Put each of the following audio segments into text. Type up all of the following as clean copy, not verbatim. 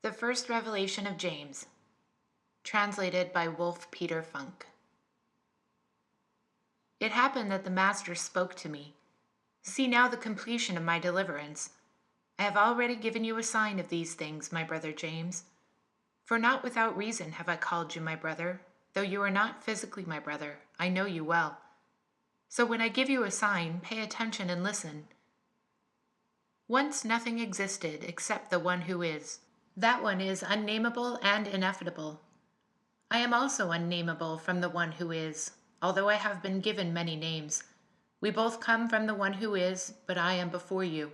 The First Revelation of James, translated by Wolf Peter Funk. It happened that the Master spoke to me. See now the completion of my deliverance. I have already given you a sign of these things, my brother James. For not without reason have I called you my brother, though you are not physically my brother. I know you well. So when I give you a sign, pay attention and listen. Once nothing existed except the one who is. That one is unnameable and ineffable. I am also unnameable from the one who is, although I have been given many names. We both come from the one who is, but I am before you.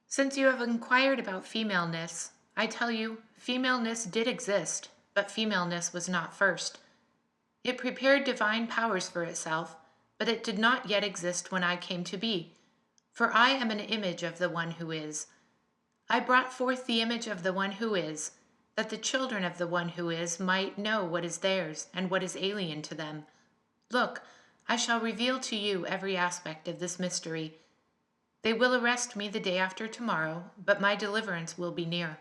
Since you have inquired about femaleness, I tell you, femaleness did exist, but femaleness was not first. It prepared divine powers for itself, but it did not yet exist when I came to be. For I am an image of the one who is. I brought forth the image of the one who is, that the children of the one who is might know what is theirs and what is alien to them. Look, I shall reveal to you every aspect of this mystery. They will arrest me the day after tomorrow, but my deliverance will be near.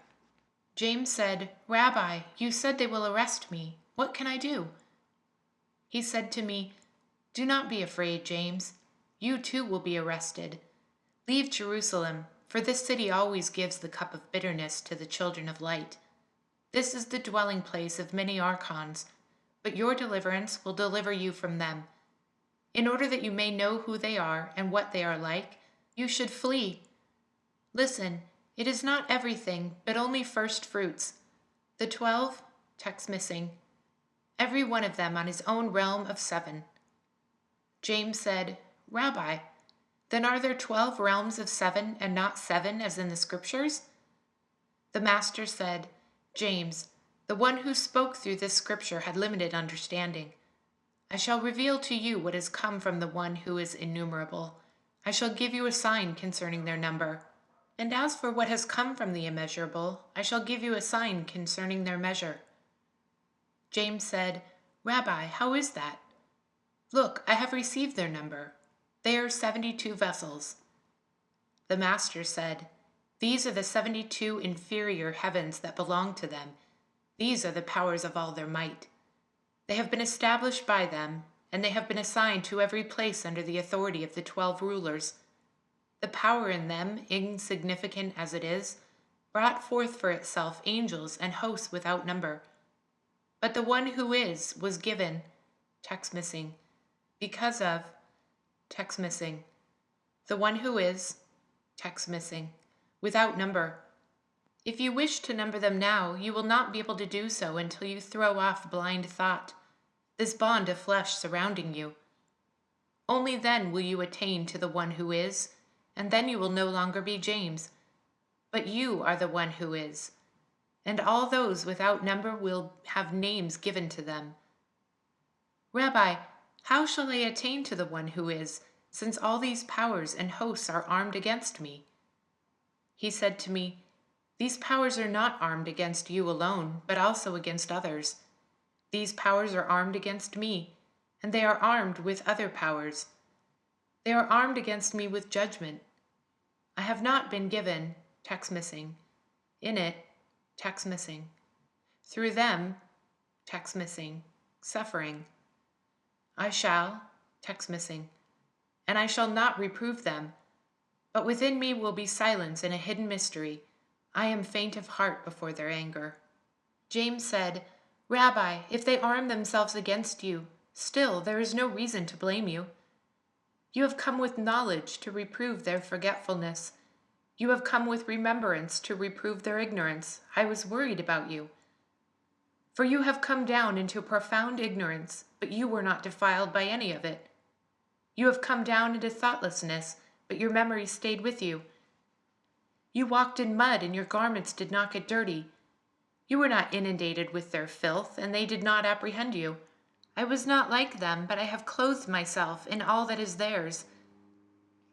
James said, Rabbi, you said they will arrest me. What can I do? He said to me, Do not be afraid, James. You too will be arrested. Leave Jerusalem, for this city always gives the cup of bitterness to the children of light. This is the dwelling place of many Archons, but your deliverance will deliver you from them. In order that you may know who they are and what they are like, you should flee. Listen, it is not everything, but only first fruits. The 12, text missing, every one of them on his own realm of 7. James said, Rabbi, then are there 12 realms of 7 and not 7 as in the scriptures? The Master said, James, the one who spoke through this scripture had limited understanding. I shall reveal to you what has come from the one who is innumerable. I shall give you a sign concerning their number. And as for what has come from the immeasurable, I shall give you a sign concerning their measure. James said, Rabbi, how is that? Look, I have received their number. They are 72 vessels. The Master said, These are the 72 inferior heavens that belong to them. These are the powers of all their might. They have been established by them, and they have been assigned to every place under the authority of the 12 rulers. The power in them, insignificant as it is, brought forth for itself angels and hosts without number. But the one who is was given, text missing, because of, text missing, the one who is, text missing, without number. If you wish to number them now, you will not be able to do so until you throw off blind thought, this bond of flesh surrounding you. Only then will you attain to the one who is, and then you will no longer be James, but you are the one who is, and all those without number will have names given to them. Rabbi, how shall I attain to the one who is, since all these powers and hosts are armed against me? He said to me, These powers are not armed against you alone, but also against others. These powers are armed against me, and they are armed with other powers. They are armed against me with judgment. I have not been given, text missing, in it, text missing, through them, text missing, suffering. I shall, text missing, and I shall not reprove them, but within me will be silence and a hidden mystery. I am faint of heart before their anger. James said, Rabbi, if they arm themselves against you, still there is no reason to blame you. You have come with knowledge to reprove their forgetfulness. You have come with remembrance to reprove their ignorance. I was worried about you. For you have come down into profound ignorance, but you were not defiled by any of it. You have come down into thoughtlessness, but your memory stayed with you. You walked in mud, and your garments did not get dirty. You were not inundated with their filth, and they did not apprehend you. I was not like them, but I have clothed myself in all that is theirs.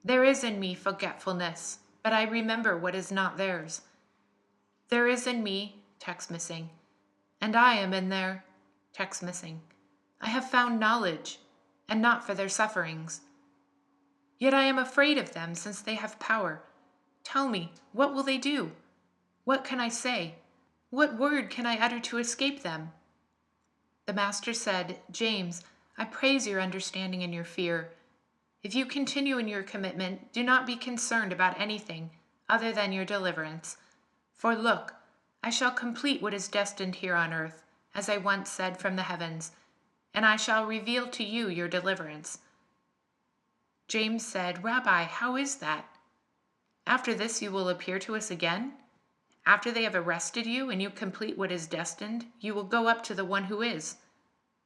There is in me forgetfulness, but I remember what is not theirs. There is in me, text missing, and I am in there, text missing. I have found knowledge, and not for their sufferings. Yet I am afraid of them, since they have power. Tell me, what will they do? What can I say? What word can I utter to escape them?" The master said, "James, I praise your understanding and your fear. If you continue in your commitment, do not be concerned about anything other than your deliverance. For look, I shall complete what is destined here on earth, as I once said from the heavens, and I shall reveal to you your deliverance." James said, "Rabbi, how is that? After this you will appear to us again? After they have arrested you and you complete what is destined, you will go up to the one who is."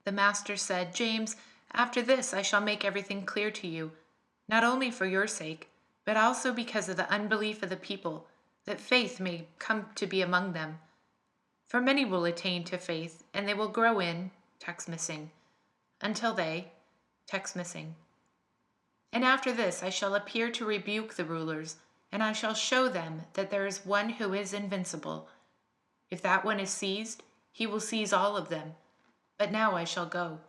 The master said, "James, after this I shall make everything clear to you, not only for your sake, but also because of the unbelief of the people, that faith may come to be among them. For many will attain to faith, and they will grow in, text missing, until they, text missing. And after this I shall appear to rebuke the rulers, and I shall show them that there is one who is invincible. If that one is seized, he will seize all of them. But now I shall go.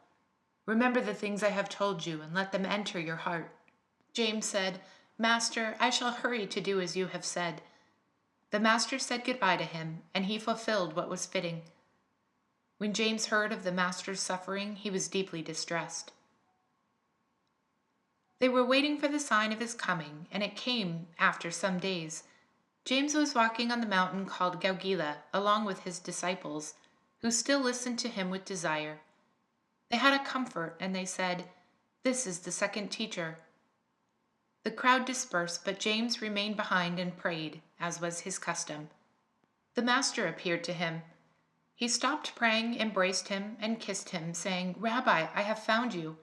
Remember the things I have told you, and let them enter your heart." James said, "Master, I shall hurry to do as you have said." The master said goodbye to him, and he fulfilled what was fitting. When James heard of the master's suffering, he was deeply distressed. They were waiting for the sign of his coming, and it came after some days. James was walking on the mountain called Gaugila, along with his disciples, who still listened to him with desire. They had a comfort, and they said, "This is the second teacher." The crowd dispersed, but James remained behind and prayed, as was his custom. The master appeared to him. He stopped praying, embraced him, and kissed him, saying, "Rabbi, I have found you.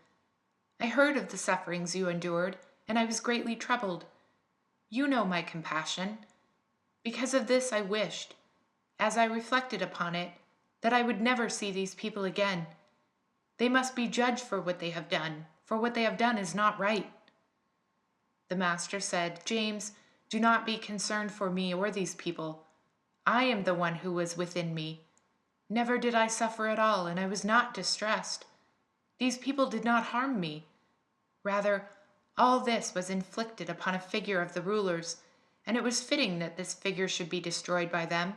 I heard of the sufferings you endured, and I was greatly troubled. You know my compassion. Because of this I wished, as I reflected upon it, that I would never see these people again. They must be judged for what they have done, for what they have done is not right." The master said, "James, do not be concerned for me or these people. I am the one who was within me. Never did I suffer at all, and I was not distressed. These people did not harm me. Rather, all this was inflicted upon a figure of the rulers, and it was fitting that this figure should be destroyed by them.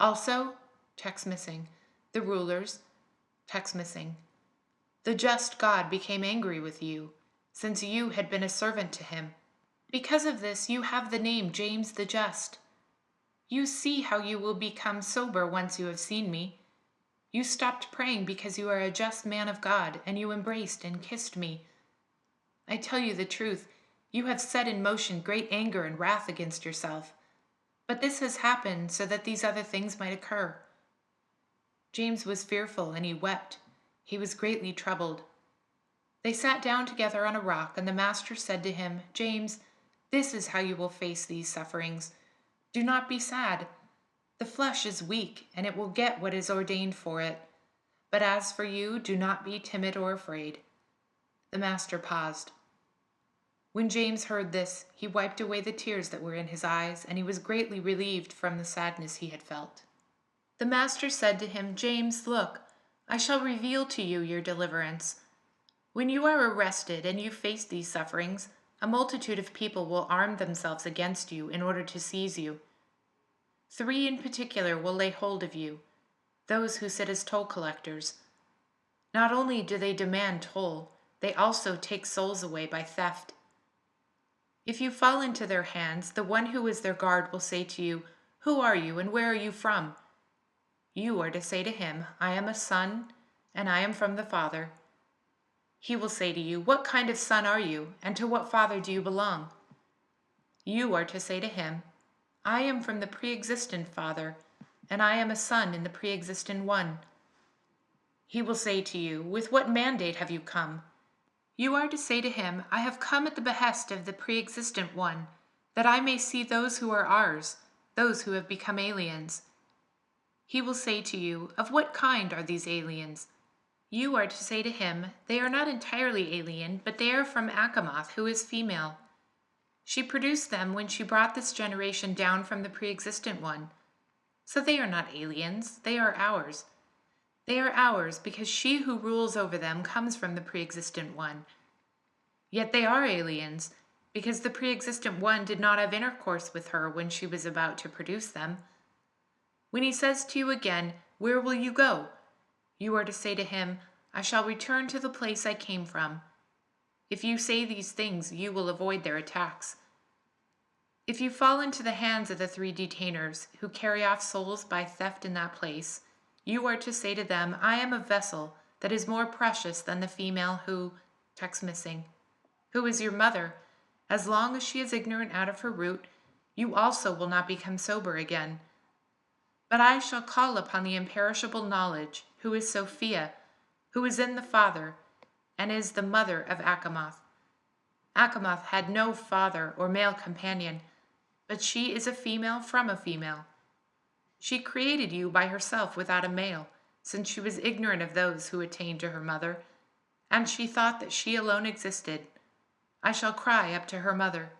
Also, text missing, the rulers, text missing. The just God became angry with you, since you had been a servant to him. Because of this, you have the name James the Just. You see how you will become sober once you have seen me. You stopped praying because you are a just man of God, and you embraced and kissed me. I tell you the truth, you have set in motion great anger and wrath against yourself. But this has happened so that these other things might occur." James was fearful, and he wept. He was greatly troubled. They sat down together on a rock, and the master said to him, "James, this is how you will face these sufferings. Do not be sad. The flesh is weak, and it will get what is ordained for it. But as for you, do not be timid or afraid." The master paused. When James heard this, he wiped away the tears that were in his eyes, and he was greatly relieved from the sadness he had felt. The master said to him, "James, look, I shall reveal to you your deliverance. When you are arrested and you face these sufferings, a multitude of people will arm themselves against you in order to seize you. 3 in particular will lay hold of you, those who sit as toll collectors. Not only do they demand toll, they also take souls away by theft. If you fall into their hands, the one who is their guard will say to you, 'Who are you and where are you from?' You are to say to him, 'I am a son, and I am from the Father.' He will say to you, 'What kind of son are you, and to what father do you belong?' You are to say to him, 'I am from the pre-existent Father, and I am a son in the pre-existent One.' He will say to you, 'With what mandate have you come?' You are to say to him, 'I have come at the behest of the pre-existent One, that I may see those who are ours, those who have become aliens.' He will say to you, 'Of what kind are these aliens?' You are to say to him, 'They are not entirely alien, but they are from Achamoth, who is female. She produced them when she brought this generation down from the pre-existent One. So they are not aliens, they are ours. They are ours because she who rules over them comes from the pre-existent One. Yet they are aliens because the pre-existent One did not have intercourse with her when she was about to produce them. When he says to you again, "Where will you go?" you are to say to him, "I shall return to the place I came from." If you say these things, you will avoid their attacks. If you fall into the hands of the three detainers who carry off souls by theft in that place, you are to say to them, "I am a vessel that is more precious than the female who," text missing, "who is your mother. As long as she is ignorant out of her root, you also will not become sober again. But I shall call upon the imperishable knowledge, who is Sophia, who is in the Father, and is the mother of Achamoth. Achamoth had no father or male companion, but she is a female from a female. She created you by herself without a male, since she was ignorant of those who attained to her mother, and she thought that she alone existed. I shall cry up to her mother.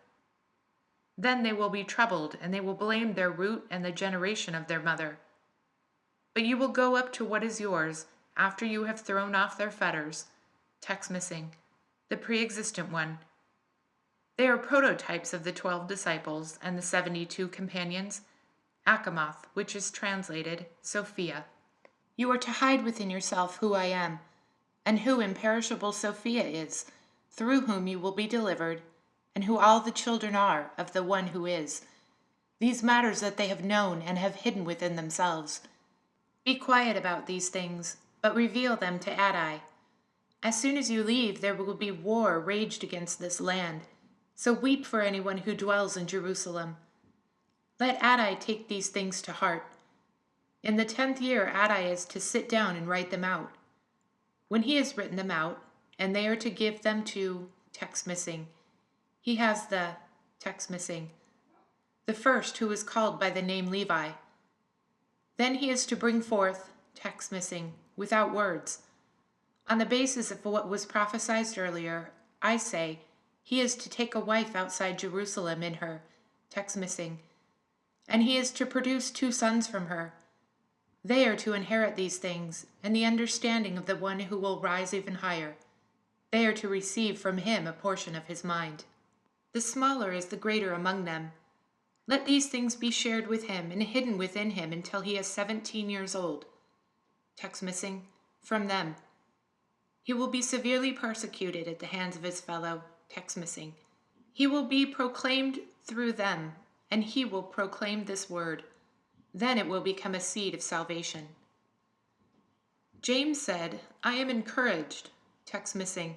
Then they will be troubled, and they will blame their root and the generation of their mother. But you will go up to what is yours, after you have thrown off their fetters," text missing, "the pre-existent one." They are prototypes of the 12 disciples and the 72 companions, Achamoth, which is translated Sophia. You are to hide within yourself who I am, and who imperishable Sophia is, through whom you will be delivered, and who all the children are of the one who is, these matters that they have known and have hidden within themselves. Be quiet about these things, but reveal them to Attai. As soon as you leave, there will be war raged against this land, so weep for anyone who dwells in Jerusalem. Let Attai take these things to heart. In the 10th year, Attai is to sit down and write them out. When he has written them out, and they are to give them to, text missing, he has the, text missing, the first who is called by the name Levi. Then he is to bring forth, text missing, without words. On the basis of what was prophesied earlier, I say, he is to take a wife outside Jerusalem in her, text missing, and he is to produce 2 sons from her. They are to inherit these things, and the understanding of the one who will rise even higher. They are to receive from him a portion of his mind. The smaller is the greater among them. Let these things be shared with him and hidden within him until he is 17 years old. Text missing, from them. He will be severely persecuted at the hands of his fellow, text missing. He will be proclaimed through them, and he will proclaim this word. Then it will become a seed of salvation. James said, I am encouraged, text missing,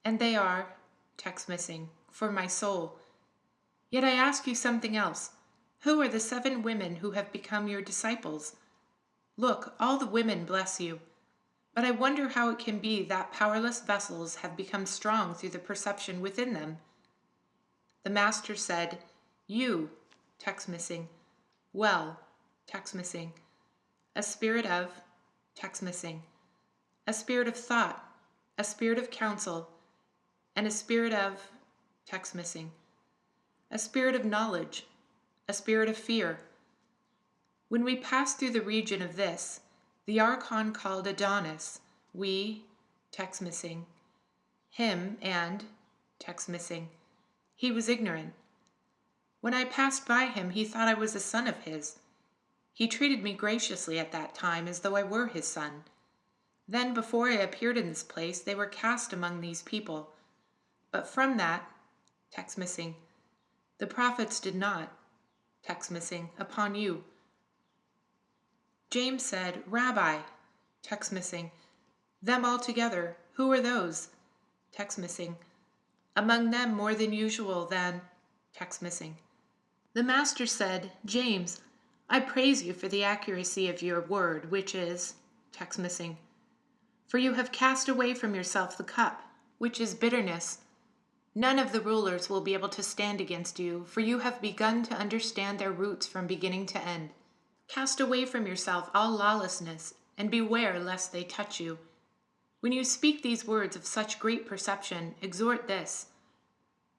and they are, text missing, for my soul. Yet I ask you something else. Who are the 7 women who have become your disciples? Look, all the women bless you. But I wonder how it can be that powerless vessels have become strong through the perception within them. The Master said, you, text missing, well, text missing, a spirit of, text missing, a spirit of thought, a spirit of counsel, and a spirit of, text missing, a spirit of knowledge, a spirit of fear. When we pass through the region of this, the Archon called Adonis, we, text missing, him and, text missing, he was ignorant. When I passed by him, he thought I was a son of his. He treated me graciously at that time as though I were his son. Then, before I appeared in this place, they were cast among these people. But from that, text missing, the prophets did not, text missing, upon you. James said, Rabbi, text missing, them all together, who are those? Text missing, among them more than usual than, text missing. The Master said, James, I praise you for the accuracy of your word, which is, text missing, for you have cast away from yourself the cup, which is bitterness. None of the rulers will be able to stand against you, for you have begun to understand their roots from beginning to end. Cast away from yourself all lawlessness, and beware lest they touch you. When you speak these words of such great perception, exhort this.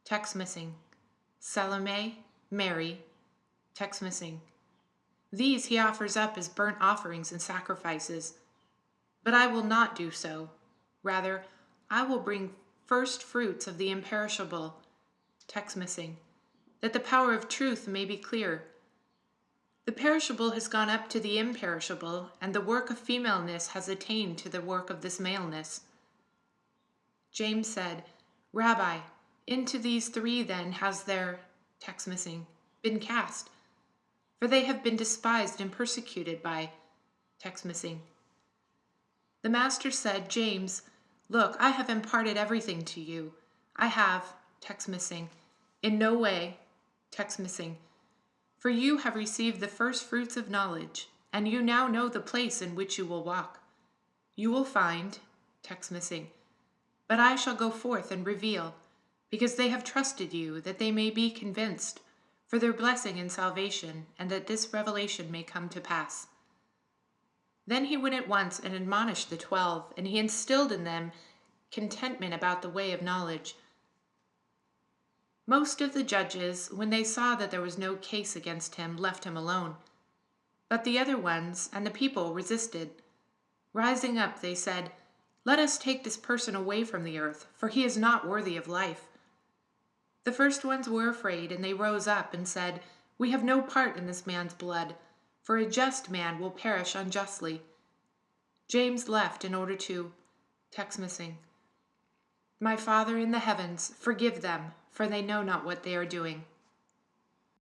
Text missing. Salome, Mary, text missing. These he offers up as burnt offerings and sacrifices. But I will not do so. Rather, I will bring first fruits of the imperishable, text missing, that the power of truth may be clear. The perishable has gone up to the imperishable, and the work of femaleness has attained to the work of this maleness. James said, Rabbi, into these three then has their, text missing, been cast, for they have been despised and persecuted by, text missing. The master said, James, look, I have imparted everything to you. I have, text missing, in no way, text missing, for you have received the first fruits of knowledge, and you now know the place in which you will walk. You will find, text missing, but I shall go forth and reveal, because they have trusted you, that they may be convinced, for their blessing and salvation, and that this revelation may come to pass. Then he went at once and admonished the 12, and he instilled in them contentment about the way of knowledge. Most of the judges, when they saw that there was no case against him, left him alone. But the other ones and the people resisted. Rising up, they said, Let us take this person away from the earth, for he is not worthy of life. The first ones were afraid, and they rose up and said, We have no part in this man's blood, for a just man will perish unjustly. James left in order to, text missing, My Father in the heavens, forgive them, for they know not what they are doing.